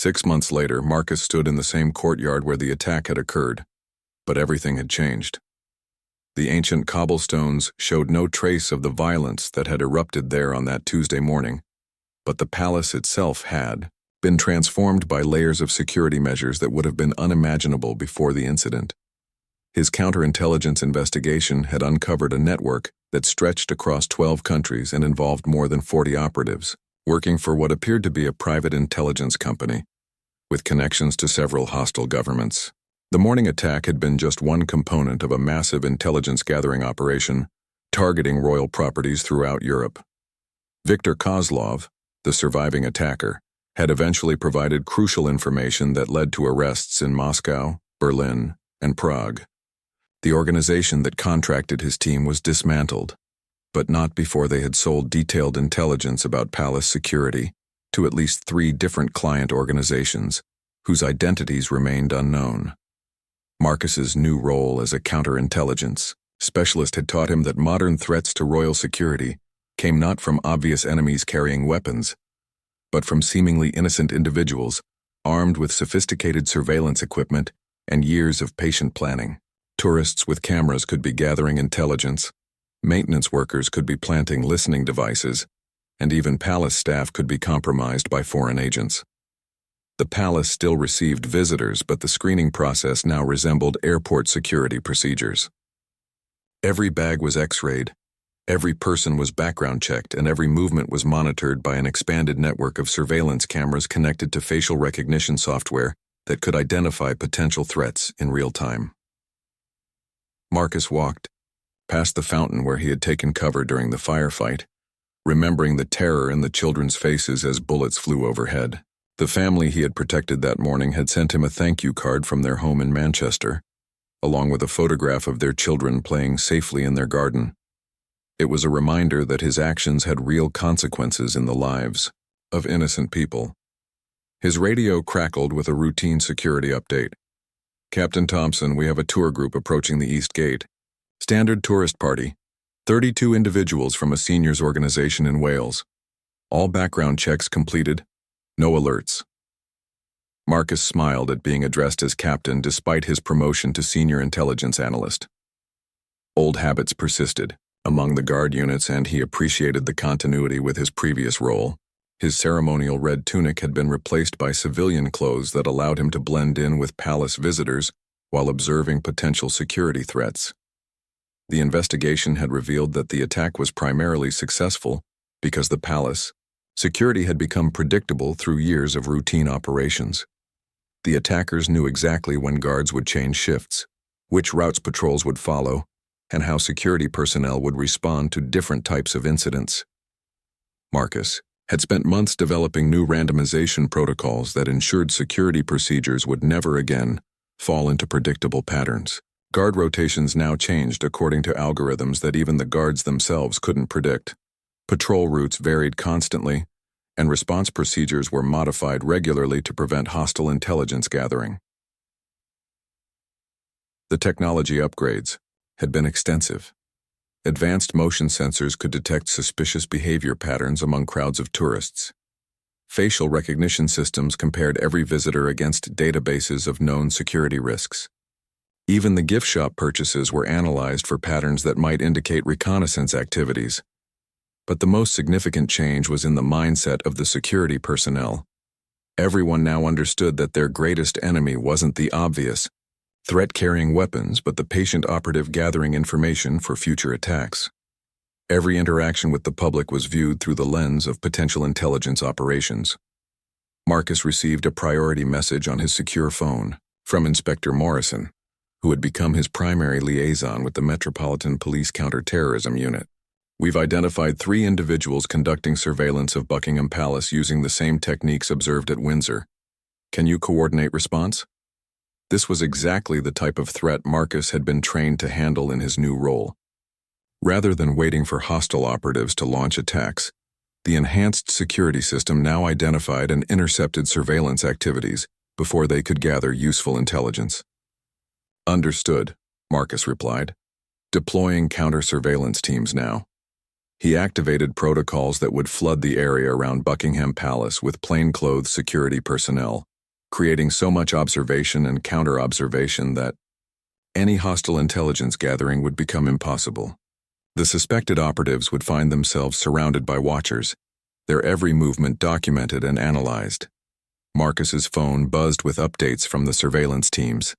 6 months later, Marcus stood in the same courtyard where the attack had occurred, but everything had changed. The ancient cobblestones showed no trace of the violence that had erupted there on that Tuesday morning, but the palace itself had been transformed by layers of security measures that would have been unimaginable before the incident. His counterintelligence investigation had uncovered a network that stretched across 12 countries and involved more than 40 operatives, working for what appeared to be a private intelligence company, with connections to several hostile governments. The morning attack had been just one component of a massive intelligence-gathering operation targeting royal properties throughout Europe. Viktor Kozlov, the surviving attacker, had eventually provided crucial information that led to arrests in Moscow, Berlin, and Prague. The organization that contracted his team was dismantled, but not before they had sold detailed intelligence about palace security to at least 3 different client organizations, whose identities remained unknown. Marcus's new role as a counterintelligence specialist had taught him that modern threats to royal security came not from obvious enemies carrying weapons, but from seemingly innocent individuals armed with sophisticated surveillance equipment and years of patient planning. Tourists with cameras could be gathering intelligence, maintenance workers could be planting listening devices, and even palace staff could be compromised by foreign agents. The palace still received visitors, but the screening process now resembled airport security procedures. Every bag was X-rayed, every person was background checked, and every movement was monitored by an expanded network of surveillance cameras connected to facial recognition software that could identify potential threats in real time. Marcus walked past the fountain where he had taken cover during the firefight, remembering the terror in the children's faces as bullets flew overhead. The family he had protected that morning had sent him a thank you card from their home in Manchester, along with a photograph of their children playing safely in their garden. It was a reminder that his actions had real consequences in the lives of innocent people. His radio crackled with a routine security update. "Captain Thompson, we have a tour group approaching the East Gate. Standard tourist party. 32 individuals from a seniors organization in Wales. All background checks completed. No alerts." Marcus smiled at being addressed as captain despite his promotion to senior intelligence analyst. Old habits persisted among the guard units, and he appreciated the continuity with his previous role. His ceremonial red tunic had been replaced by civilian clothes that allowed him to blend in with palace visitors while observing potential security threats. The investigation had revealed that the attack was primarily successful because the palace security had become predictable through years of routine operations. The attackers knew exactly when guards would change shifts, which routes patrols would follow, and how security personnel would respond to different types of incidents. Marcus had spent months developing new randomization protocols that ensured security procedures would never again fall into predictable patterns. Guard rotations now changed according to algorithms that even the guards themselves couldn't predict. Patrol routes varied constantly, and response procedures were modified regularly to prevent hostile intelligence gathering. The technology upgrades had been extensive. Advanced motion sensors could detect suspicious behavior patterns among crowds of tourists. Facial recognition systems compared every visitor against databases of known security risks. Even the gift shop purchases were analyzed for patterns that might indicate reconnaissance activities. But the most significant change was in the mindset of the security personnel. Everyone now understood that their greatest enemy wasn't the obvious threat carrying weapons, but the patient operative gathering information for future attacks. Every interaction with the public was viewed through the lens of potential intelligence operations. Marcus received a priority message on his secure phone from Inspector Morrison, who had become his primary liaison with the Metropolitan Police Counterterrorism Unit. "We've identified 3 individuals conducting surveillance of Buckingham Palace using the same techniques observed at Windsor. Can you coordinate response?" This was exactly the type of threat Marcus had been trained to handle in his new role. Rather than waiting for hostile operatives to launch attacks, the enhanced security system now identified and intercepted surveillance activities before they could gather useful intelligence. "Understood," Marcus replied. "Deploying counter-surveillance teams now." He activated protocols that would flood the area around Buckingham Palace with plainclothes security personnel, creating so much observation and counter-observation that any hostile intelligence gathering would become impossible. The suspected operatives would find themselves surrounded by watchers, their every movement documented and analyzed. Marcus's phone buzzed with updates from the surveillance teams.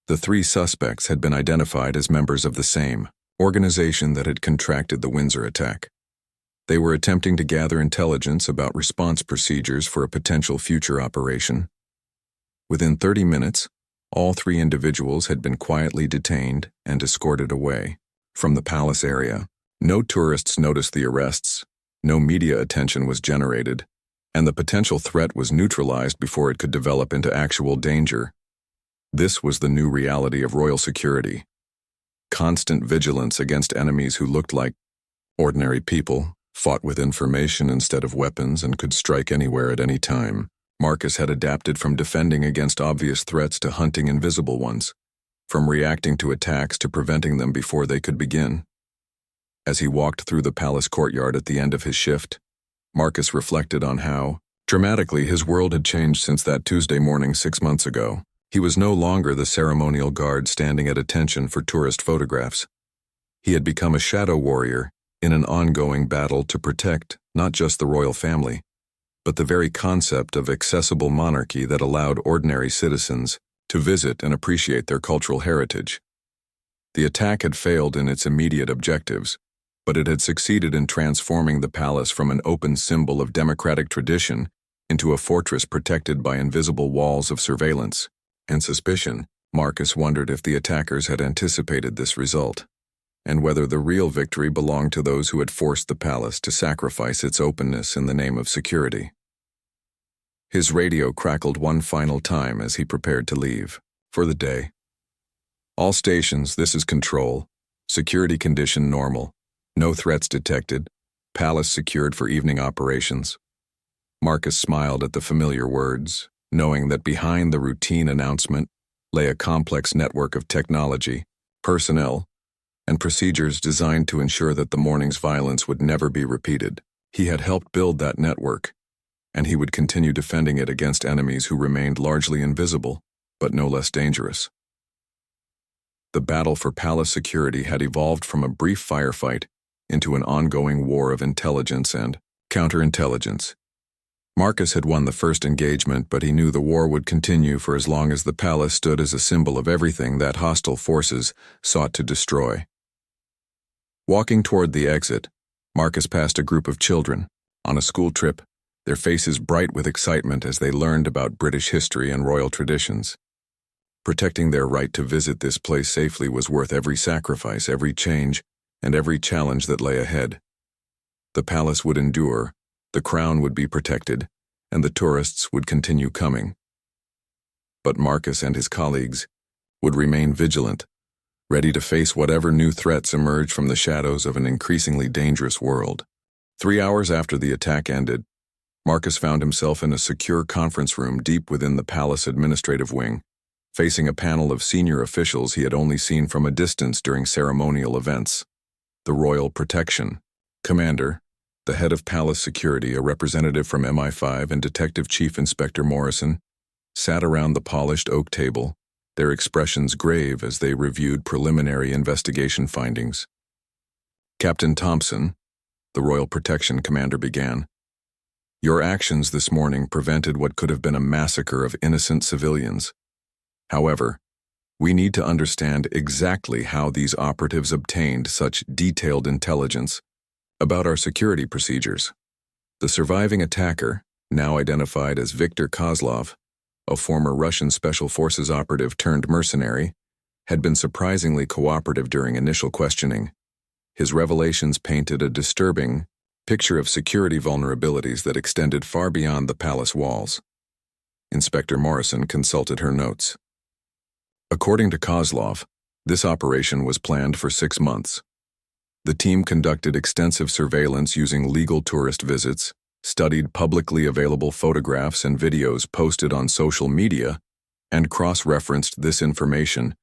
The 3 suspects had been identified as members of the same organization that had contracted the Windsor attack. They were attempting to gather intelligence about response procedures for a potential future operation. Within 30 minutes, all 3 individuals had been quietly detained and escorted away from the palace area. No tourists noticed the arrests, no media attention was generated, and the potential threat was neutralized before it could develop into actual danger. This was the new reality of royal security. Constant vigilance against enemies who looked like ordinary people, fought with information instead of weapons, and could strike anywhere at any time. Marcus had adapted from defending against obvious threats to hunting invisible ones, from reacting to attacks to preventing them before they could begin. As he walked through the palace courtyard at the end of his shift, Marcus reflected on how dramatically his world had changed since that Tuesday morning 6 months ago. He was no longer the ceremonial guard standing at attention for tourist photographs. He had become a shadow warrior in an ongoing battle to protect not just the royal family, but the very concept of accessible monarchy that allowed ordinary citizens to visit and appreciate their cultural heritage. The attack had failed in its immediate objectives, but it had succeeded in transforming the palace from an open symbol of democratic tradition into a fortress protected by invisible walls of surveillance and suspicion. Marcus wondered if the attackers had anticipated this result, and whether the real victory belonged to those who had forced the palace to sacrifice its openness in the name of security. His radio crackled one final time as he prepared to leave for the day. All stations, this is Control. Security condition normal. No threats detected. Palace secured for evening operations. Marcus smiled at the familiar words, knowing that behind the routine announcement lay a complex network of technology, personnel, and procedures designed to ensure that the morning's violence would never be repeated. He had helped build that network, and he would continue defending it against enemies who remained largely invisible, but no less dangerous. The battle for palace security had evolved from a brief firefight into an ongoing war of intelligence and counterintelligence. Marcus had won the first engagement, but he knew the war would continue for as long as the palace stood as a symbol of everything that hostile forces sought to destroy. Walking toward the exit, Marcus passed a group of children on a school trip, their faces bright with excitement as they learned about British history and royal traditions. Protecting their right to visit this place safely was worth every sacrifice, every change, and every challenge that lay ahead. The palace would endure, the crown would be protected, and the tourists would continue coming. But Marcus and his colleagues would remain vigilant, ready to face whatever new threats emerged from the shadows of an increasingly dangerous world. 3 hours after the attack ended, Marcus found himself in a secure conference room deep within the palace administrative wing, facing a panel of senior officials he had only seen from a distance during ceremonial events. The Royal Protection Commander, the head of palace security, a representative from MI5, and Detective Chief Inspector Morrison sat around the polished oak table, their expressions grave as they reviewed preliminary investigation findings. Captain Thompson, the Royal Protection Commander, began. Your actions this morning prevented what could have been a massacre of innocent civilians. However, we need to understand exactly how these operatives obtained such detailed intelligence about our security procedures. The surviving attacker, now identified as Viktor Kozlov, a former Russian Special Forces operative turned mercenary, had been surprisingly cooperative during initial questioning. His revelations painted a disturbing picture of security vulnerabilities that extended far beyond the palace walls. Inspector Morrison consulted her notes. According to Kozlov, this operation was planned for 6 months. The team conducted extensive surveillance using legal tourist visits, studied publicly available photographs and videos posted on social media, and cross-referenced this information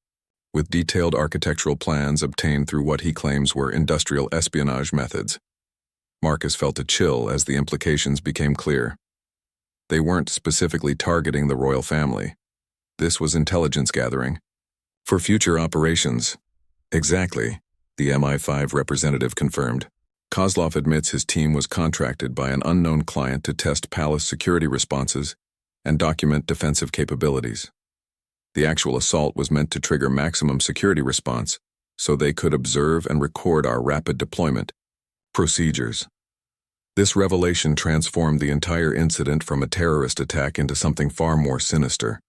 with detailed architectural plans obtained through what he claims were industrial espionage methods. Marcus felt a chill as the implications became clear. They weren't specifically targeting the royal family. This was intelligence gathering. For future operations. Exactly, the MI5 representative confirmed. Kozlov admits his team was contracted by an unknown client to test palace security responses and document defensive capabilities. The actual assault was meant to trigger maximum security response so they could observe and record our rapid deployment procedures. This revelation transformed the entire incident from a terrorist attack into something far more sinister.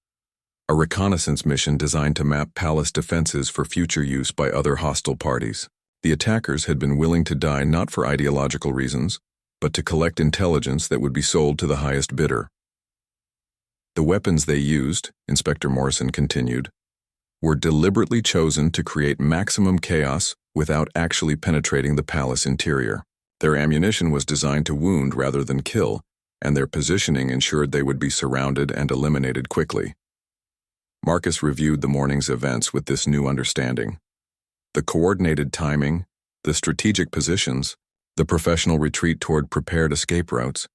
A reconnaissance mission designed to map palace defenses for future use by other hostile parties. The attackers had been willing to die not for ideological reasons, but to collect intelligence that would be sold to the highest bidder. The weapons they used, Inspector Morrison continued, were deliberately chosen to create maximum chaos without actually penetrating the palace interior. Their ammunition was designed to wound rather than kill, and their positioning ensured they would be surrounded and eliminated quickly. Marcus reviewed the morning's events with this new understanding. The coordinated timing, the strategic positions, the professional retreat toward prepared escape routes.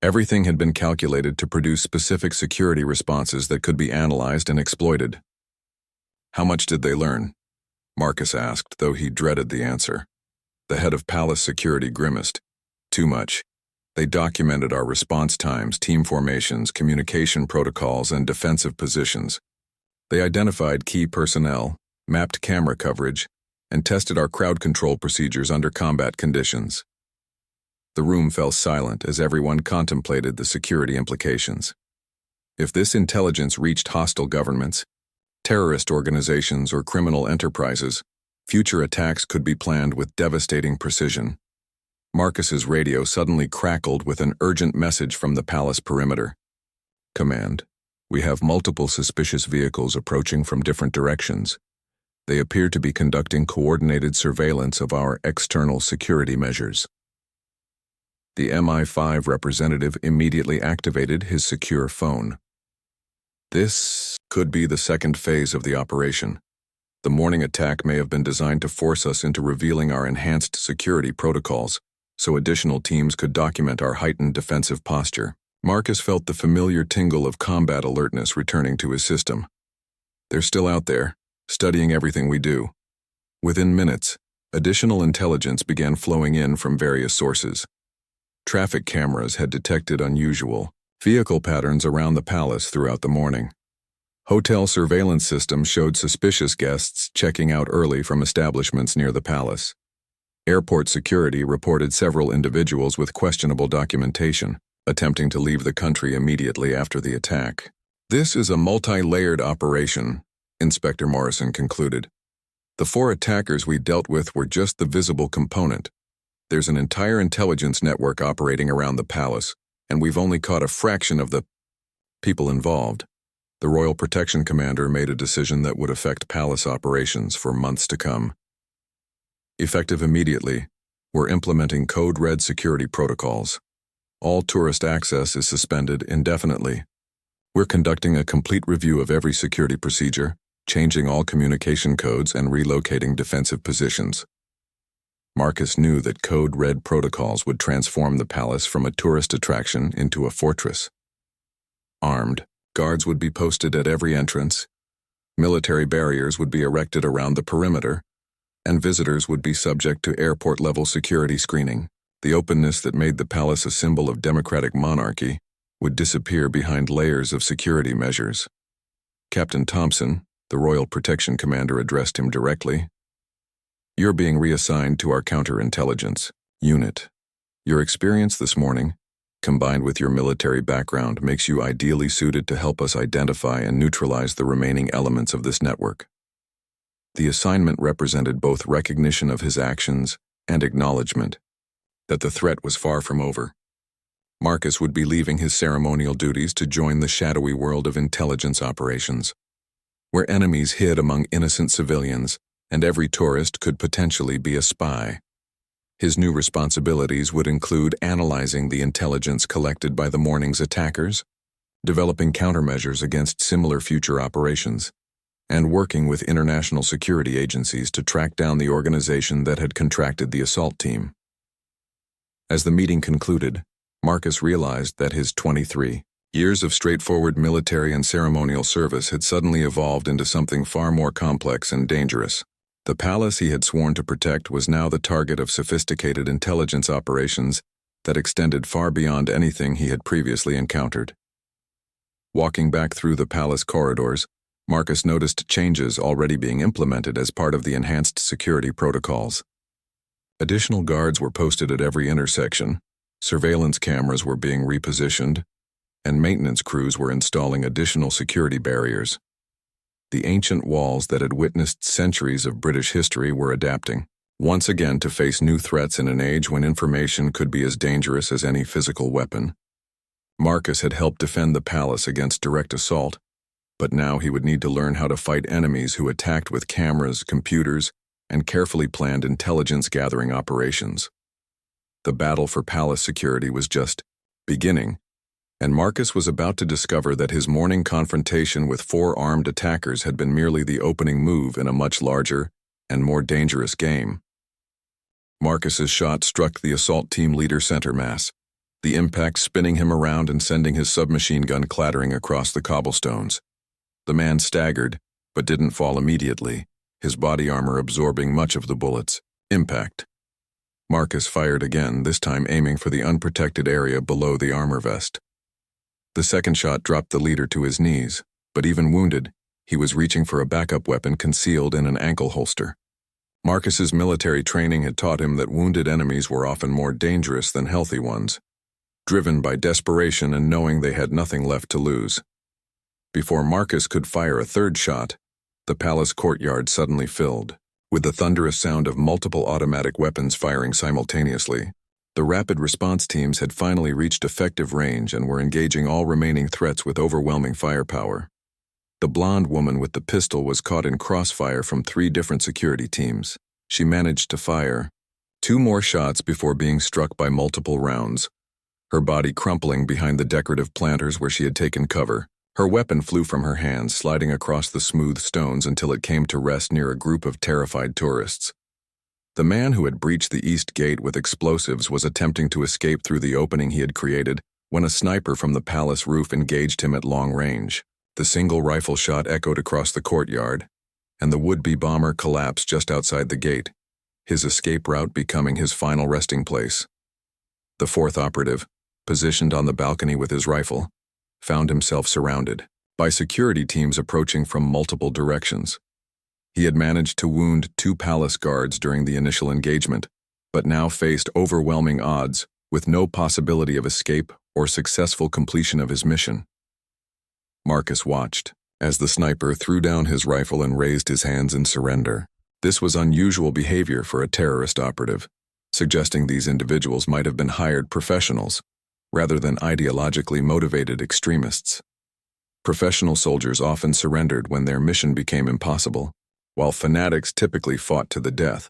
Everything had been calculated to produce specific security responses that could be analyzed and exploited. How much did they learn? Marcus asked, though he dreaded the answer. The head of palace security grimaced. Too much. They documented our response times, team formations, communication protocols, and defensive positions. They identified key personnel, mapped camera coverage, and tested our crowd control procedures under combat conditions. The room fell silent as everyone contemplated the security implications. If this intelligence reached hostile governments, terrorist organizations, or criminal enterprises, future attacks could be planned with devastating precision. Marcus's radio suddenly crackled with an urgent message from the palace perimeter. Command, we have multiple suspicious vehicles approaching from different directions. They appear to be conducting coordinated surveillance of our external security measures. The MI5 representative immediately activated his secure phone. This could be the second phase of the operation. The morning attack may have been designed to force us into revealing our enhanced security protocols, so additional teams could document our heightened defensive posture. Marcus felt the familiar tingle of combat alertness returning to his system. They're still out there, studying everything we do. Within minutes, additional intelligence began flowing in from various sources. Traffic cameras had detected unusual vehicle patterns around the palace throughout the morning. Hotel surveillance systems showed suspicious guests checking out early from establishments near the palace. Airport security reported several individuals with questionable documentation, attempting to leave the country immediately after the attack. This is a multi-layered operation, Inspector Morrison concluded. The 4 attackers we dealt with were just the visible component. There's an entire intelligence network operating around the palace, and we've only caught a fraction of the people involved. The Royal Protection Commander made a decision that would affect palace operations for months to come. Effective immediately, we're implementing code red security protocols. All tourist access is suspended indefinitely. We're conducting a complete review of every security procedure, changing all communication codes and relocating defensive positions. Marcus knew that code red protocols would transform the palace from a tourist attraction into a fortress. Armed, guards would be posted at every entrance, military barriers would be erected around the perimeter, and visitors would be subject to airport-level security screening. The openness that made the palace a symbol of democratic monarchy would disappear behind layers of security measures. Captain Thompson, the Royal Protection Commander, addressed him directly. You're being reassigned to our counterintelligence unit. Your experience this morning, combined with your military background, makes you ideally suited to help us identify and neutralize the remaining elements of this network. The assignment represented both recognition of his actions and acknowledgement that the threat was far from over. Marcus would be leaving his ceremonial duties to join the shadowy world of intelligence operations, where enemies hid among innocent civilians and every tourist could potentially be a spy. His new responsibilities would include analyzing the intelligence collected by the morning's attackers, developing countermeasures against similar future operations, and working with international security agencies to track down the organization that had contracted the assault team. As the meeting concluded, Marcus realized that his 23 years of straightforward military and ceremonial service had suddenly evolved into something far more complex and dangerous. The palace he had sworn to protect was now the target of sophisticated intelligence operations that extended far beyond anything he had previously encountered. Walking back through the palace corridors, Marcus noticed changes already being implemented as part of the enhanced security protocols. Additional guards were posted at every intersection, surveillance cameras were being repositioned, and maintenance crews were installing additional security barriers. The ancient walls that had witnessed centuries of British history were adapting, once again to face new threats in an age when information could be as dangerous as any physical weapon. Marcus had helped defend the palace against direct assault, but now he would need to learn how to fight enemies who attacked with cameras, computers, and carefully planned intelligence-gathering operations. The battle for palace security was just beginning, and Marcus was about to discover that his morning confrontation with 4 armed attackers had been merely the opening move in a much larger and more dangerous game. Marcus's shot struck the assault team leader center mass, the impact spinning him around and sending his submachine gun clattering across the cobblestones. The man staggered, but didn't fall immediately, his body armor absorbing much of the bullet's impact. Marcus fired again, this time aiming for the unprotected area below the armor vest. The second shot dropped the leader to his knees, but even wounded, he was reaching for a backup weapon concealed in an ankle holster. Marcus's military training had taught him that wounded enemies were often more dangerous than healthy ones, driven by desperation and knowing they had nothing left to lose. Before Marcus could fire a third shot, the palace courtyard suddenly filled, with the thunderous sound of multiple automatic weapons firing simultaneously. The rapid response teams had finally reached effective range and were engaging all remaining threats with overwhelming firepower. The blonde woman with the pistol was caught in crossfire from 3 different security teams. She managed to fire 2 more shots before being struck by multiple rounds, her body crumpling behind the decorative planters where she had taken cover. Her weapon flew from her hands, sliding across the smooth stones until it came to rest near a group of terrified tourists. The man who had breached the east gate with explosives was attempting to escape through the opening he had created when a sniper from the palace roof engaged him at long range. The single rifle shot echoed across the courtyard, and the would-be bomber collapsed just outside the gate, his escape route becoming his final resting place. The 4th operative, positioned on the balcony with his rifle, found himself surrounded by security teams approaching from multiple directions. He had managed to wound 2 palace guards during the initial engagement, but now faced overwhelming odds with no possibility of escape or successful completion of his mission. Marcus watched as the sniper threw down his rifle and raised his hands in surrender. This was unusual behavior for a terrorist operative, suggesting these individuals might have been hired professionals rather than ideologically motivated extremists. Professional soldiers often surrendered when their mission became impossible, while fanatics typically fought to the death.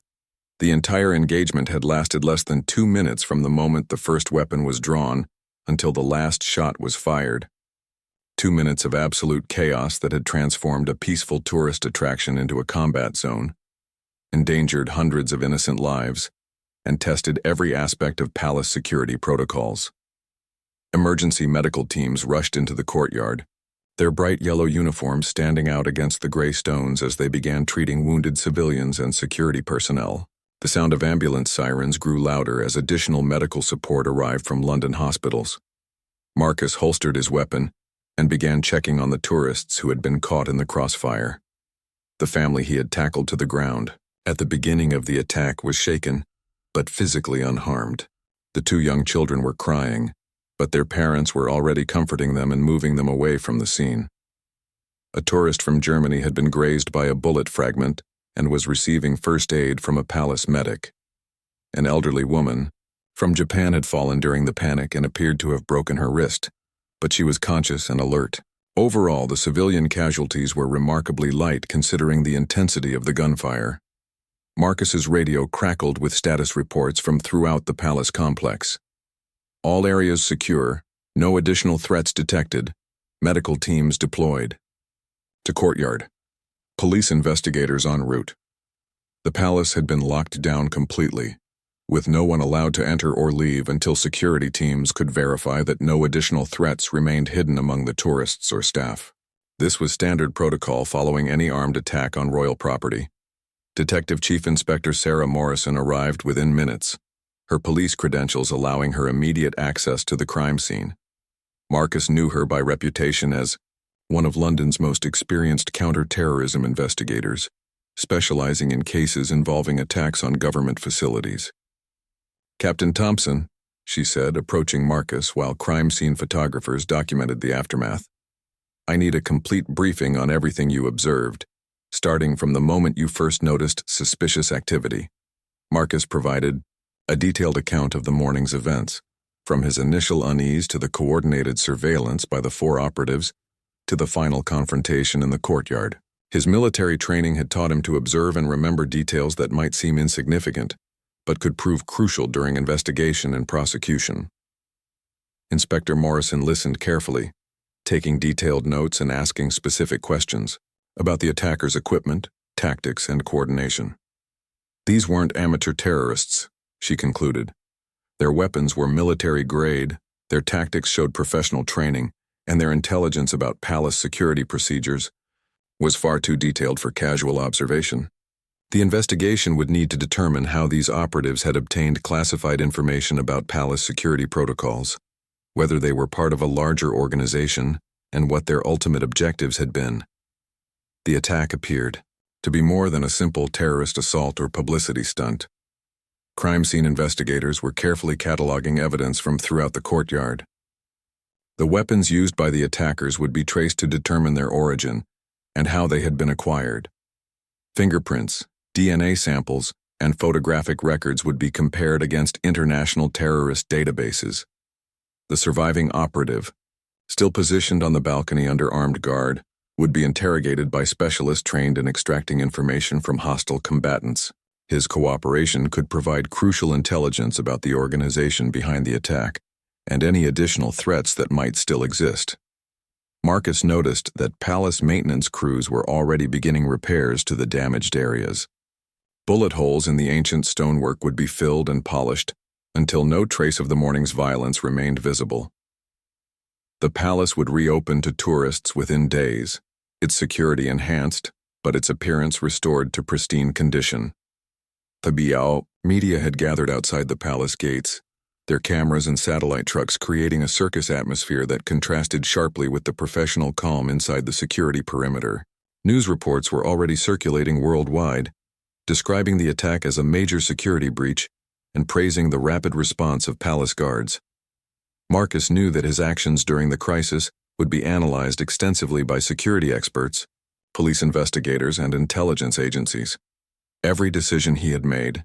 The entire engagement had lasted less than 2 minutes from the moment the first weapon was drawn until the last shot was fired. 2 minutes of absolute chaos that had transformed a peaceful tourist attraction into a combat zone, endangered hundreds of innocent lives, and tested every aspect of palace security protocols. Emergency medical teams rushed into the courtyard, their bright yellow uniforms standing out against the gray stones as they began treating wounded civilians and security personnel. The sound of ambulance sirens grew louder as additional medical support arrived from London hospitals. Marcus holstered his weapon and began checking on the tourists who had been caught in the crossfire. The family he had tackled to the ground at the beginning of the attack was shaken, but physically unharmed. The 2 young children were crying, but their parents were already comforting them and moving them away from the scene. A tourist from Germany had been grazed by a bullet fragment and was receiving first aid from a palace medic. An elderly woman from Japan had fallen during the panic and appeared to have broken her wrist, but she was conscious and alert. Overall, the civilian casualties were remarkably light considering the intensity of the gunfire. Marcus's radio crackled with status reports from throughout the palace complex. All areas secure, no additional threats detected, medical teams deployed. To courtyard. Police investigators en route. The palace had been locked down completely, with no one allowed to enter or leave until security teams could verify that no additional threats remained hidden among the tourists or staff. This was standard protocol following any armed attack on royal property. Detective Chief Inspector Sarah Morrison arrived within minutes, her police credentials allowing her immediate access to the crime scene. Marcus knew her by reputation as one of London's most experienced counter-terrorism investigators, specializing in cases involving attacks on government facilities. "Captain Thompson," she said, approaching Marcus while crime scene photographers documented the aftermath. "I need a complete briefing on everything you observed, starting from the moment you first noticed suspicious activity." Marcus provided a detailed account of the morning's events, from his initial unease to the coordinated surveillance by the 4 operatives to the final confrontation in the courtyard. His military training had taught him to observe and remember details that might seem insignificant, but could prove crucial during investigation and prosecution. Inspector Morrison listened carefully, taking detailed notes and asking specific questions about the attackers' equipment, tactics, and coordination. "These weren't amateur terrorists," she concluded. "Their weapons were military grade, their tactics showed professional training, and their intelligence about palace security procedures was far too detailed for casual observation. The investigation would need to determine how these operatives had obtained classified information about palace security protocols, whether they were part of a larger organization, and what their ultimate objectives had been." The attack appeared to be more than a simple terrorist assault or publicity stunt. Crime scene investigators were carefully cataloging evidence from throughout the courtyard. The weapons used by the attackers would be traced to determine their origin and how they had been acquired. Fingerprints, DNA samples, and photographic records would be compared against international terrorist databases. The surviving operative, still positioned on the balcony under armed guard, would be interrogated by specialists trained in extracting information from hostile combatants. His cooperation could provide crucial intelligence about the organization behind the attack and any additional threats that might still exist. Marcus noticed that palace maintenance crews were already beginning repairs to the damaged areas. Bullet holes in the ancient stonework would be filled and polished until no trace of the morning's violence remained visible. The palace would reopen to tourists within days, its security enhanced, but its appearance restored to pristine condition. The Biao media had gathered outside the palace gates, their cameras and satellite trucks creating a circus atmosphere that contrasted sharply with the professional calm inside the security perimeter. News reports were already circulating worldwide, describing the attack as a major security breach and praising the rapid response of palace guards. Marcus knew that his actions during the crisis would be analyzed extensively by security experts, police investigators, and intelligence agencies. Every decision he had made,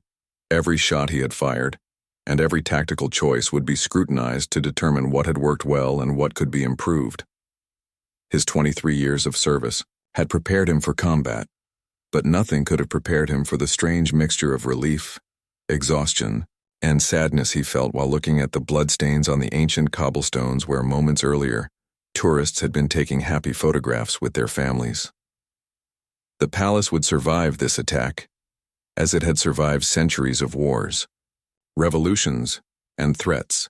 every shot he had fired, and every tactical choice would be scrutinized to determine what had worked well and what could be improved. His 23 years of service had prepared him for combat, but nothing could have prepared him for the strange mixture of relief, exhaustion, and sadness he felt while looking at the bloodstains on the ancient cobblestones where moments earlier, tourists had been taking happy photographs with their families. The palace would survive this attack, as it had survived centuries of wars, revolutions, and threats.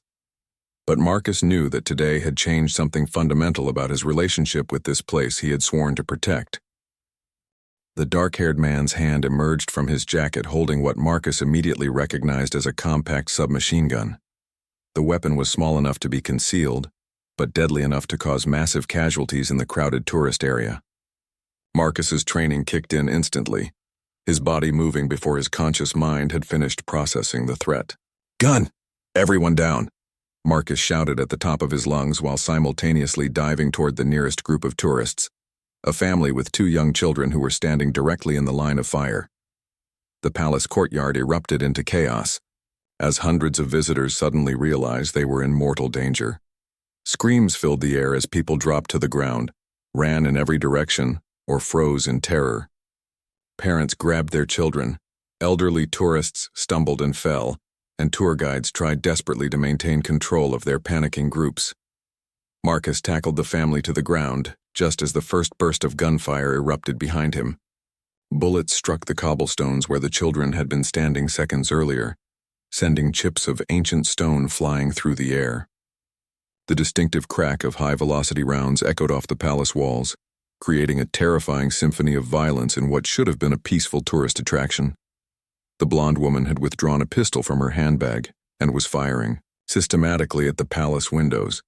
But Marcus knew that today had changed something fundamental about his relationship with this place he had sworn to protect. The dark-haired man's hand emerged from his jacket holding what Marcus immediately recognized as a compact submachine gun. The weapon was small enough to be concealed, but deadly enough to cause massive casualties in the crowded tourist area. Marcus's training kicked in instantly, his body moving before his conscious mind had finished processing the threat. "Gun! Everyone down!" Marcus shouted at the top of his lungs while simultaneously diving toward the nearest group of tourists, a family with 2 young children who were standing directly in the line of fire. The palace courtyard erupted into chaos, as hundreds of visitors suddenly realized they were in mortal danger. Screams filled the air as people dropped to the ground, ran in every direction, or froze in terror. Parents grabbed their children, elderly tourists stumbled and fell, and tour guides tried desperately to maintain control of their panicking groups. Marcus tackled the family to the ground, just as the first burst of gunfire erupted behind him. Bullets struck the cobblestones where the children had been standing seconds earlier, sending chips of ancient stone flying through the air. The distinctive crack of high-velocity rounds echoed off the palace walls, creating a terrifying symphony of violence in what should have been a peaceful tourist attraction. The blonde woman had withdrawn a pistol from her handbag and was firing systematically at the palace windows,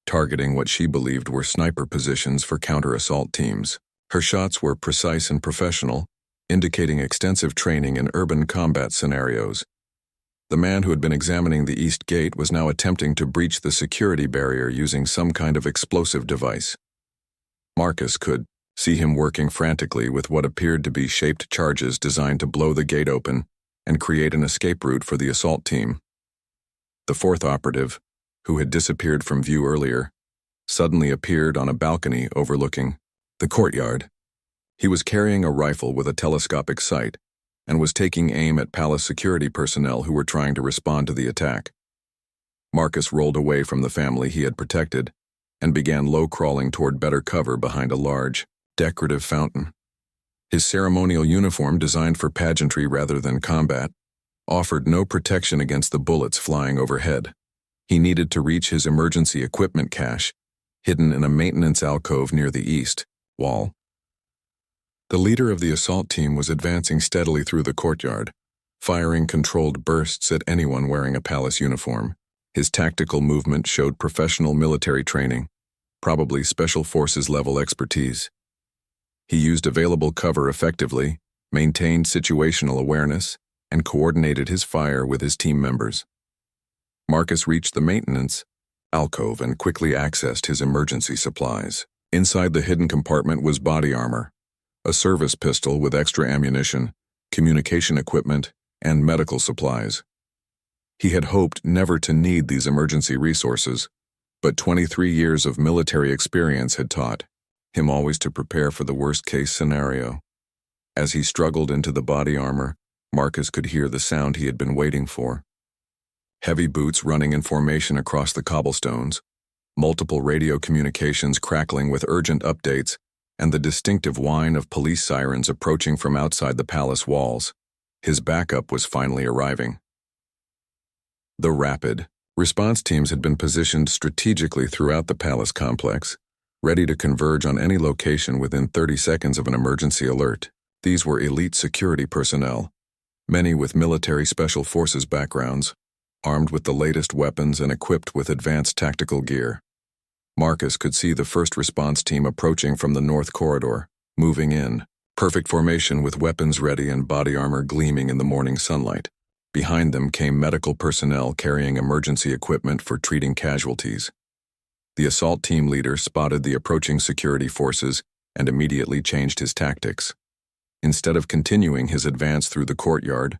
targeting what she believed were sniper positions for counter-assault teams. Her shots were precise and professional, indicating extensive training in urban combat scenarios. The man who had been examining the east gate was now attempting to breach the security barrier using some kind of explosive device. Marcus could see him working frantically with what appeared to be shaped charges designed to blow the gate open and create an escape route for the assault team. The fourth operative, who had disappeared from view earlier, suddenly appeared on a balcony overlooking the courtyard. He was carrying a rifle with a telescopic sight and was taking aim at palace security personnel who were trying to respond to the attack. Marcus rolled away from the family he had protected and began low-crawling toward better cover behind a large, decorative fountain. His ceremonial uniform, designed for pageantry rather than combat, offered no protection against the bullets flying overhead. He needed to reach his emergency equipment cache, hidden in a maintenance alcove near the east wall. The leader of the assault team was advancing steadily through the courtyard, firing controlled bursts at anyone wearing a palace uniform. His tactical movement showed professional military training, probably special forces-level expertise. He used available cover effectively, maintained situational awareness, and coordinated his fire with his team members. Marcus reached the maintenance alcove and quickly accessed his emergency supplies. Inside the hidden compartment was body armor, a service pistol with extra ammunition, communication equipment, and medical supplies. He had hoped never to need these emergency resources, but 23 years of military experience had taught him always to prepare for the worst-case scenario. As he struggled into the body armor, Marcus could hear the sound he had been waiting for. Heavy boots running in formation across the cobblestones, multiple radio communications crackling with urgent updates, and the distinctive whine of police sirens approaching from outside the palace walls. His backup was finally arriving. The rapid response teams had been positioned strategically throughout the palace complex, ready to converge on any location within 30 seconds of an emergency alert. These were elite security personnel, many with military special forces backgrounds, armed with the latest weapons and equipped with advanced tactical gear. Marcus could see the first response team approaching from the north corridor, moving in, perfect formation with weapons ready and body armor gleaming in the morning sunlight. Behind them came medical personnel carrying emergency equipment for treating casualties. The assault team leader spotted the approaching security forces and immediately changed his tactics. Instead of continuing his advance through the courtyard,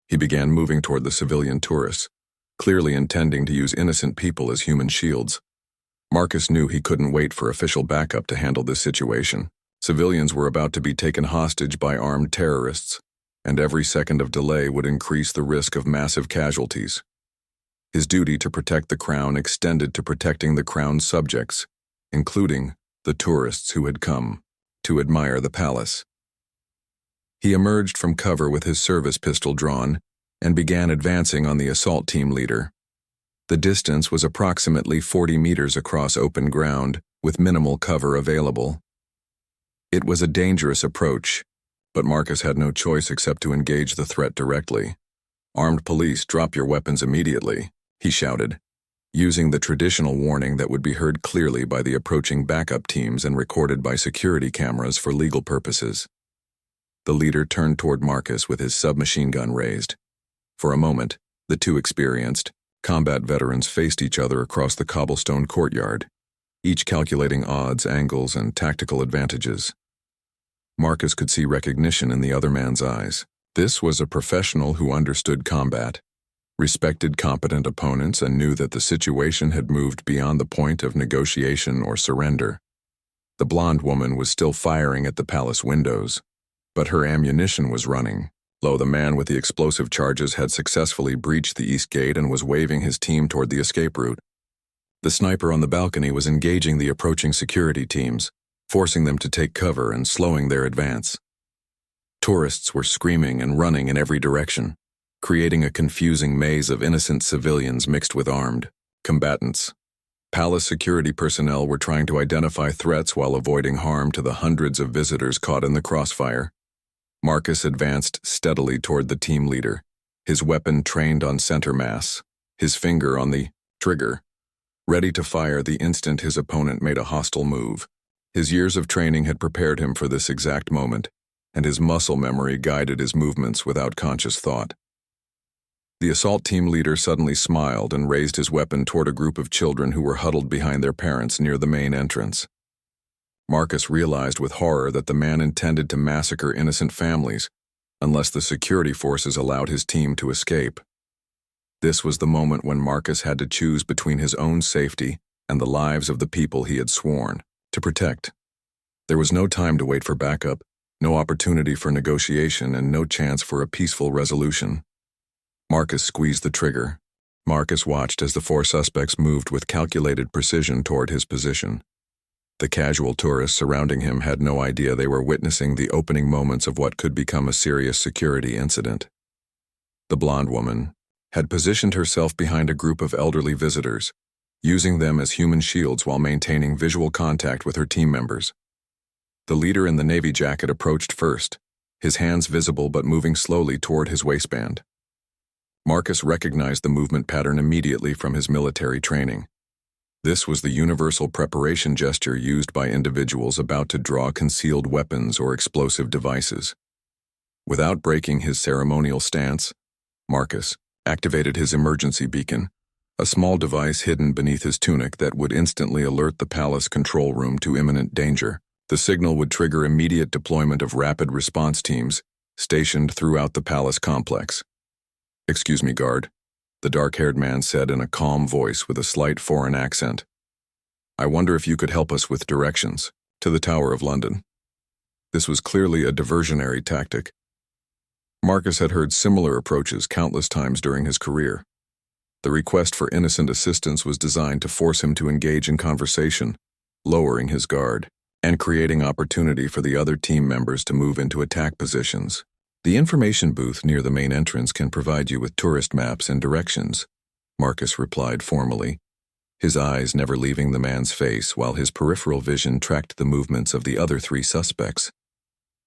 he began moving toward the civilian tourists, clearly intending to use innocent people as human shields. Marcus knew he couldn't wait for official backup to handle this situation. Civilians were about to be taken hostage by armed terrorists, and every second of delay would increase the risk of massive casualties. His duty to protect the crown extended to protecting the crown's subjects, including the tourists who had come to admire the palace. He emerged from cover with his service pistol drawn and began advancing on the assault team leader. The distance was approximately 40 meters across open ground, with minimal cover available. It was a dangerous approach, but Marcus had no choice except to engage the threat directly. "Armed police, drop your weapons immediately," he shouted, using the traditional warning that would be heard clearly by the approaching backup teams and recorded by security cameras for legal purposes. The leader turned toward Marcus with his submachine gun raised. For a moment, the two experienced, combat veterans faced each other across the cobblestone courtyard, each calculating odds, angles, and tactical advantages. Marcus could see recognition in the other man's eyes. This was a professional who understood combat, respected competent opponents, and knew that the situation had moved beyond the point of negotiation or surrender. The blonde woman was still firing at the palace windows, but her ammunition was running low. The man with the explosive charges had successfully breached the east gate and was waving his team toward the escape route. The sniper on the balcony was engaging the approaching security teams, forcing them to take cover and slowing their advance. Tourists were screaming and running in every direction. creating a confusing maze of innocent civilians mixed with armed combatants. Palace security personnel were trying to identify threats while avoiding harm to the hundreds of visitors caught in the crossfire. Marcus advanced steadily toward the team leader, his weapon trained on center mass, his finger on the trigger, ready to fire the instant his opponent made a hostile move. His years of training had prepared him for this exact moment, and his muscle memory guided his movements without conscious thought. The assault team leader suddenly smiled and raised his weapon toward a group of children who were huddled behind their parents near the main entrance. Marcus realized with horror that the man intended to massacre innocent families, unless the security forces allowed his team to escape. This was the moment when Marcus had to choose between his own safety and the lives of the people he had sworn to protect. There was no time to wait for backup, no opportunity for negotiation, and no chance for a peaceful resolution. Marcus squeezed the trigger. Marcus watched as the four suspects moved with calculated precision toward his position. The casual tourists surrounding him had no idea they were witnessing the opening moments of what could become a serious security incident. The blonde woman had positioned herself behind a group of elderly visitors, using them as human shields while maintaining visual contact with her team members. The leader in the navy jacket approached first, his hands visible but moving slowly toward his waistband. Marcus recognized the movement pattern immediately from his military training. This was the universal preparation gesture used by individuals about to draw concealed weapons or explosive devices. Without breaking his ceremonial stance, Marcus activated his emergency beacon, a small device hidden beneath his tunic that would instantly alert the palace control room to imminent danger. The signal would trigger immediate deployment of rapid response teams stationed throughout the palace complex. "Excuse me, guard," the dark-haired man said in a calm voice with a slight foreign accent. "I wonder if you could help us with directions to the Tower of London." This was clearly a diversionary tactic. Marcus had heard similar approaches countless times during his career. The request for innocent assistance was designed to force him to engage in conversation, lowering his guard, and creating opportunity for the other team members to move into attack positions. "The information booth near the main entrance can provide you with tourist maps and directions," Marcus replied formally, his eyes never leaving the man's face while his peripheral vision tracked the movements of the other three suspects.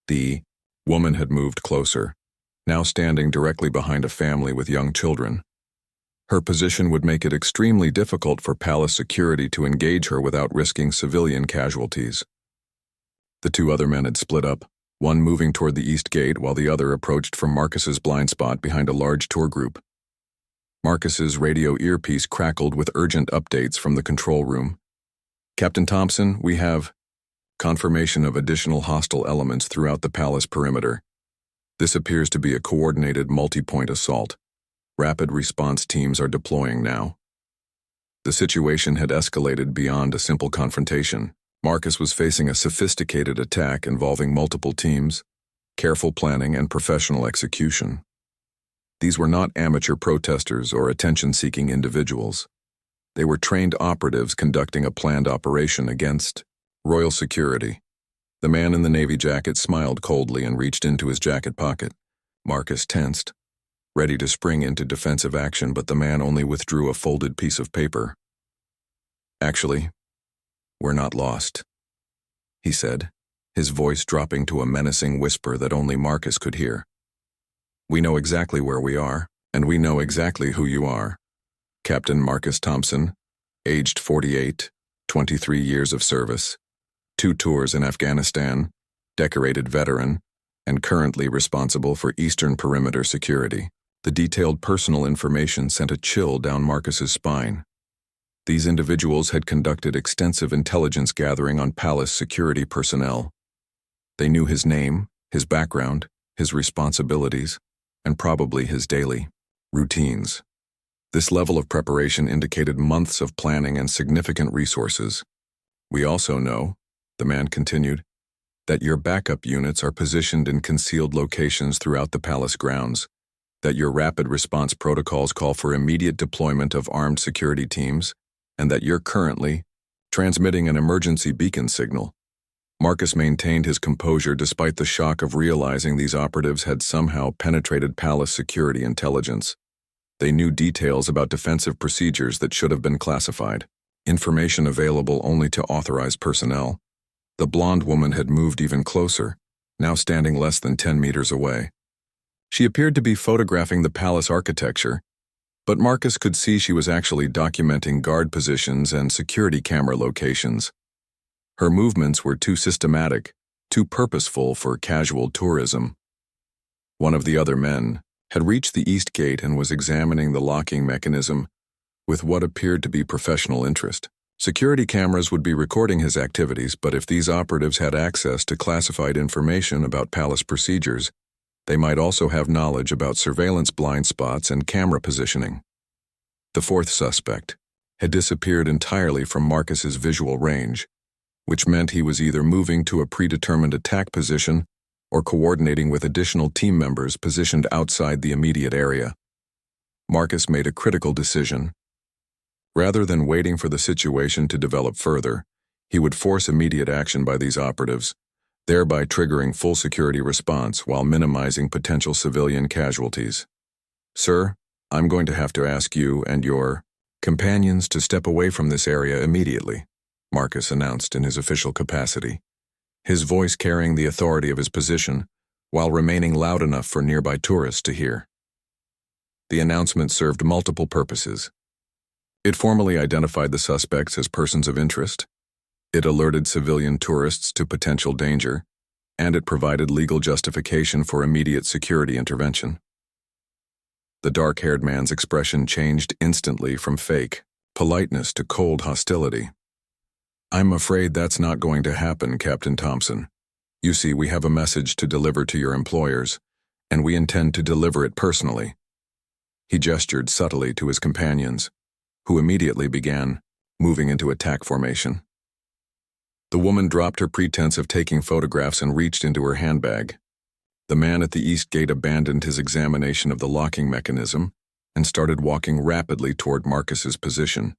The woman had moved closer, now standing directly behind a family with young children. Her position would make it extremely difficult for palace security to engage her without risking civilian casualties. The two other men had split up, one moving toward the east gate while the other approached from Marcus's blind spot behind a large tour group. Marcus's radio earpiece crackled with urgent updates from the control room. "Captain Thompson, we have confirmation of additional hostile elements throughout the palace perimeter. This appears to be a coordinated multi-point assault. Rapid response teams are deploying now." The situation had escalated beyond a simple confrontation. Marcus was facing a sophisticated attack involving multiple teams, careful planning, and professional execution. These were not amateur protesters or attention-seeking individuals. They were trained operatives conducting a planned operation against royal security. The man in the navy jacket smiled coldly and reached into his jacket pocket. Marcus tensed, ready to spring into defensive action, but the man only withdrew a folded piece of paper. "Actually, we're not lost," he said, his voice dropping to a menacing whisper that only Marcus could hear. "We know exactly where we are, and we know exactly who you are. Captain Marcus Thompson, aged 48, 23 years of service, 2 tours in Afghanistan, decorated veteran, and currently responsible for Eastern Perimeter security." The detailed personal information sent a chill down Marcus's spine. These individuals had conducted extensive intelligence gathering on palace security personnel. They knew his name, his background, his responsibilities, and probably his daily routines. This level of preparation indicated months of planning and significant resources. "We also know," the man continued, "that your backup units are positioned in concealed locations throughout the palace grounds, that your rapid response protocols call for immediate deployment of armed security teams, and that you're currently transmitting an emergency beacon signal. Marcus maintained his composure despite the shock of realizing these operatives had somehow penetrated palace security intelligence. They knew details about defensive procedures that should have been classified, information available only to authorized personnel. The blonde woman had moved even closer, now standing less than 10 meters away. She appeared to be photographing the palace architecture, but Marcus could see she was actually documenting guard positions and security camera locations. Her movements were too systematic, too purposeful for casual tourism. One of the other men had reached the east gate and was examining the locking mechanism with what appeared to be professional interest. Security cameras would be recording his activities, but if these operatives had access to classified information about palace procedures, they might also have knowledge about surveillance blind spots and camera positioning. The fourth suspect had disappeared entirely from Marcus's visual range, which meant he was either moving to a predetermined attack position or coordinating with additional team members positioned outside the immediate area. Marcus made a critical decision. Rather than waiting for the situation to develop further, he would force immediate action by these operatives, thereby triggering full security response while minimizing potential civilian casualties. "Sir, I'm going to have to ask you and your companions to step away from this area immediately," Marcus announced in his official capacity, his voice carrying the authority of his position while remaining loud enough for nearby tourists to hear. The announcement served multiple purposes. It formally identified the suspects as persons of interest, it alerted civilian tourists to potential danger, and it provided legal justification for immediate security intervention. The dark-haired man's expression changed instantly from fake politeness to cold hostility. "I'm afraid that's not going to happen, Captain Thompson. You see, we have a message to deliver to your employers, and we intend to deliver it personally." He gestured subtly to his companions, who immediately began moving into attack formation. The woman dropped her pretense of taking photographs and reached into her handbag. The man at the east gate abandoned his examination of the locking mechanism and started walking rapidly toward Marcus's position.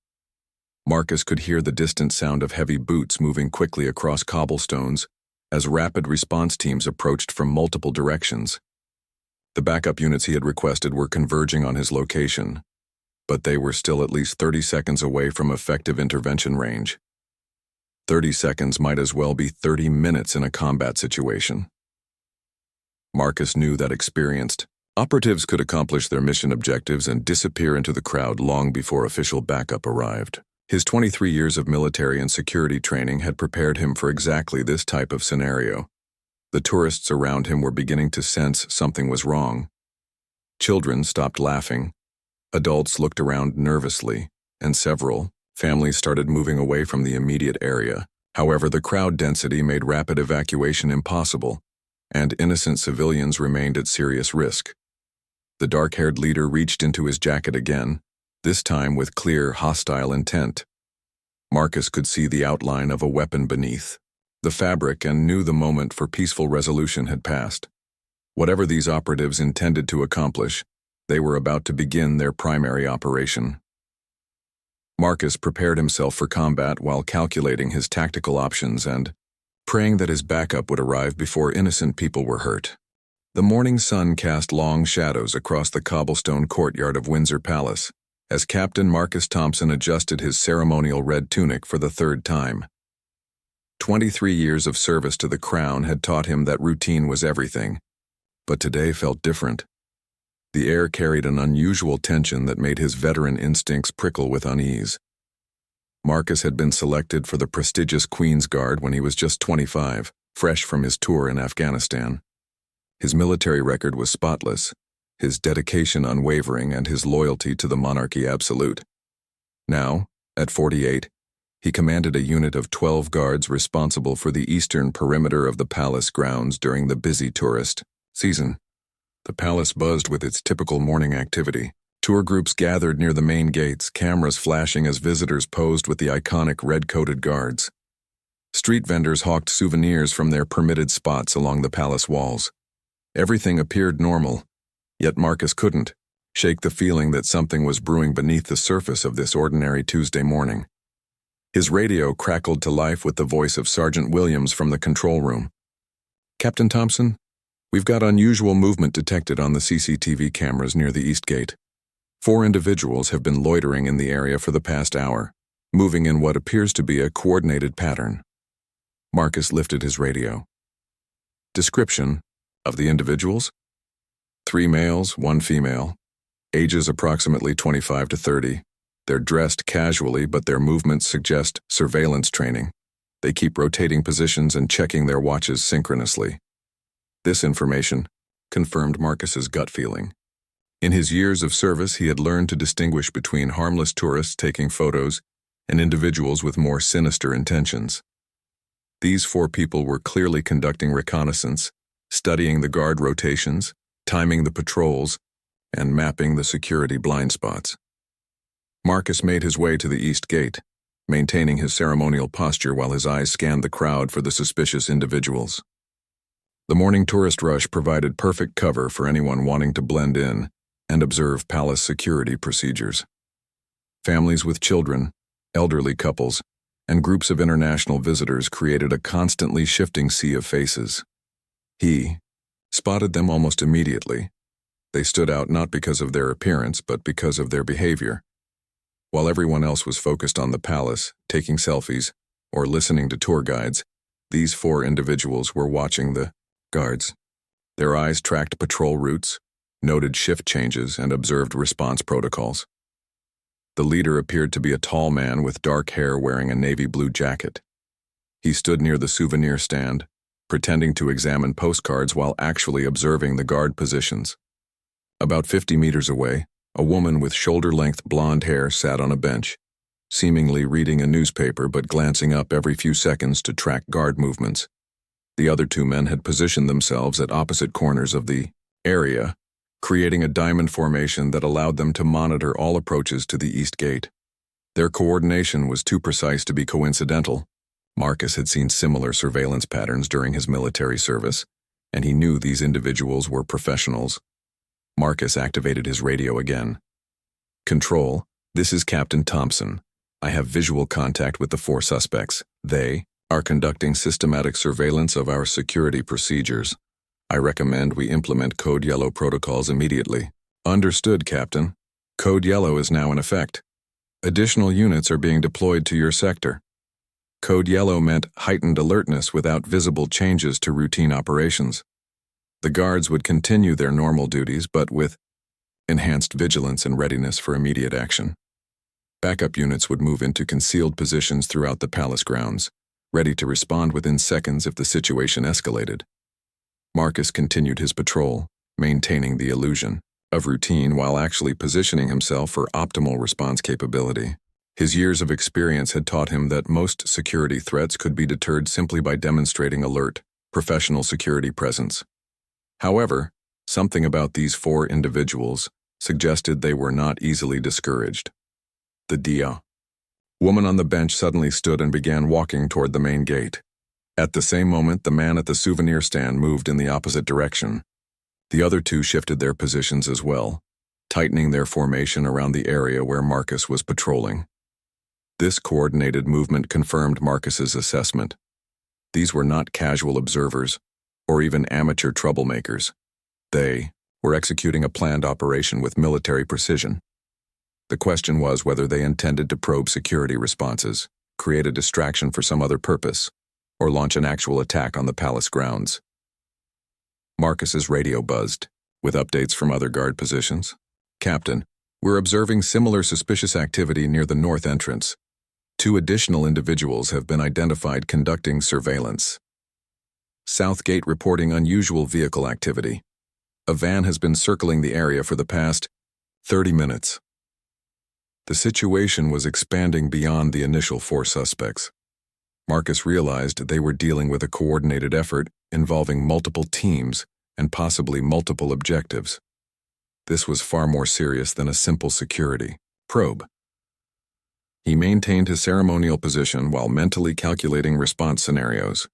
Marcus could hear the distant sound of heavy boots moving quickly across cobblestones as rapid response teams approached from multiple directions. The backup units he had requested were converging on his location, but they were still at least 30 seconds away from effective intervention range. 30 seconds might as well be 30 minutes in a combat situation. Marcus knew that experienced operatives could accomplish their mission objectives and disappear into the crowd long before official backup arrived. His 23 years of military and security training had prepared him for exactly this type of scenario. The tourists around him were beginning to sense something was wrong. Children stopped laughing. Adults looked around nervously, and several families started moving away from the immediate area. However, the crowd density made rapid evacuation impossible, and innocent civilians remained at serious risk. The dark-haired leader reached into his jacket again, this time with clear, hostile intent. Marcus could see the outline of a weapon beneath the fabric and knew the moment for peaceful resolution had passed. Whatever these operatives intended to accomplish, they were about to begin their primary operation. Marcus prepared himself for combat while calculating his tactical options and praying that his backup would arrive before innocent people were hurt. The morning sun cast long shadows across the cobblestone courtyard of Windsor Palace as Captain Marcus Thompson adjusted his ceremonial red tunic for the third time. 23 years of service to the crown had taught him that routine was everything, but today felt different. The air carried an unusual tension that made his veteran instincts prickle with unease. Marcus had been selected for the prestigious Queen's Guard when he was just 25, fresh from his tour in Afghanistan. His military record was spotless, his dedication unwavering, and his loyalty to the monarchy absolute. Now, at 48, he commanded a unit of 12 guards responsible for the eastern perimeter of the palace grounds during the busy tourist season. The palace buzzed with its typical morning activity. Tour groups gathered near the main gates, cameras flashing as visitors posed with the iconic red-coated guards. Street vendors hawked souvenirs from their permitted spots along the palace walls. Everything appeared normal, yet Marcus couldn't shake the feeling that something was brewing beneath the surface of this ordinary Tuesday morning. His radio crackled to life with the voice of Sergeant Williams from the control room. "Captain Thompson, we've got unusual movement detected on the CCTV cameras near the East Gate. 4 individuals have been loitering in the area for the past hour, moving in what appears to be a coordinated pattern." Marcus lifted his radio. Description of the individuals: 3 males, 1 female, ages approximately 25 to 30. They're dressed casually, but their movements suggest surveillance training. They keep rotating positions and checking their watches synchronously. This information confirmed Marcus's gut feeling. In his years of service, he had learned to distinguish between harmless tourists taking photos and individuals with more sinister intentions. These 4 people were clearly conducting reconnaissance, studying the guard rotations, timing the patrols, and mapping the security blind spots. Marcus made his way to the East Gate, maintaining his ceremonial posture while his eyes scanned the crowd for the suspicious individuals. The morning tourist rush provided perfect cover for anyone wanting to blend in and observe palace security procedures. Families with children, elderly couples, and groups of international visitors created a constantly shifting sea of faces. He spotted them almost immediately. They stood out not because of their appearance, but because of their behavior. While everyone else was focused on the palace, taking selfies, or listening to tour guides, these 4 individuals were watching the guards. Their eyes tracked patrol routes, noted shift changes, and observed response protocols. The leader appeared to be a tall man with dark hair wearing a navy blue jacket. He stood near the souvenir stand, pretending to examine postcards while actually observing the guard positions. About 50 meters away, a woman with shoulder-length blonde hair sat on a bench, seemingly reading a newspaper but glancing up every few seconds to track guard movements. The other 2 men had positioned themselves at opposite corners of the area, creating a diamond formation that allowed them to monitor all approaches to the East Gate. Their coordination was too precise to be coincidental. Marcus had seen similar surveillance patterns during his military service, and he knew these individuals were professionals. Marcus activated his radio again. "Control, this is Captain Thompson. I have visual contact with the 4 suspects. They are conducting systematic surveillance of our security procedures. I recommend we implement Code Yellow protocols immediately." "Understood, Captain. Code Yellow is now in effect. Additional units are being deployed to your sector." Code Yellow meant heightened alertness without visible changes to routine operations. The guards would continue their normal duties, but with enhanced vigilance and readiness for immediate action. Backup units would move into concealed positions throughout the palace grounds, ready to respond within seconds if the situation escalated. Marcus continued his patrol, maintaining the illusion of routine while actually positioning himself for optimal response capability. His years of experience had taught him that most security threats could be deterred simply by demonstrating alert, professional security presence. However, something about these 4 individuals suggested they were not easily discouraged. The Dia woman on the bench suddenly stood and began walking toward the main gate. At the same moment, the man at the souvenir stand moved in the opposite direction. The other 2 shifted their positions as well, tightening their formation around the area where Marcus was patrolling. This coordinated movement confirmed Marcus's assessment. These were not casual observers, or even amateur troublemakers. They were executing a planned operation with military precision. The question was whether they intended to probe security responses, create a distraction for some other purpose, or launch an actual attack on the palace grounds. Marcus's radio buzzed, with updates from other guard positions. "Captain, we're observing similar suspicious activity near the north entrance. 2 additional individuals have been identified conducting surveillance. South Gate reporting unusual vehicle activity. A van has been circling the area for the past 30 minutes. The situation was expanding beyond the initial 4 suspects. Marcus realized they were dealing with a coordinated effort involving multiple teams and possibly multiple objectives. This was far more serious than a simple security probe. He maintained his ceremonial position while mentally calculating response scenarios.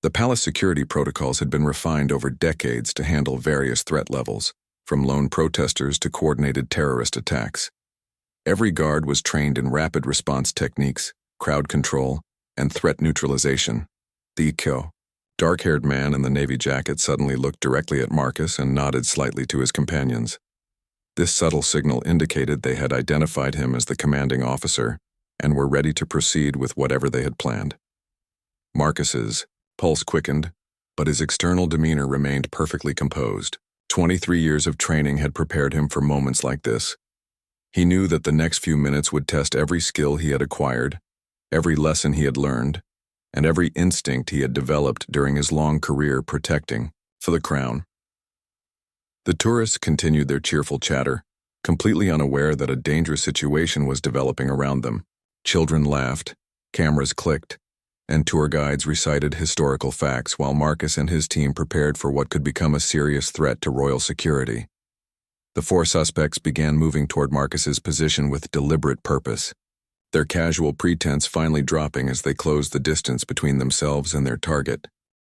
The palace security protocols had been refined over decades to handle various threat levels, from lone protesters to coordinated terrorist attacks. Every guard was trained in rapid response techniques, crowd control, and threat neutralization. The dark-haired man in the navy jacket suddenly looked directly at Marcus and nodded slightly to his companions. This subtle signal indicated they had identified him as the commanding officer and were ready to proceed with whatever they had planned. Marcus's pulse quickened, but his external demeanor remained perfectly composed. 23 years of training had prepared him for moments like this. He knew that the next few minutes would test every skill he had acquired, every lesson he had learned, and every instinct he had developed during his long career protecting for the crown. The tourists continued their cheerful chatter, completely unaware that a dangerous situation was developing around them. Children laughed, cameras clicked, and tour guides recited historical facts while Marcus and his team prepared for what could become a serious threat to royal security. The four suspects began moving toward Marcus's position with deliberate purpose, their casual pretense finally dropping as they closed the distance between themselves and their target.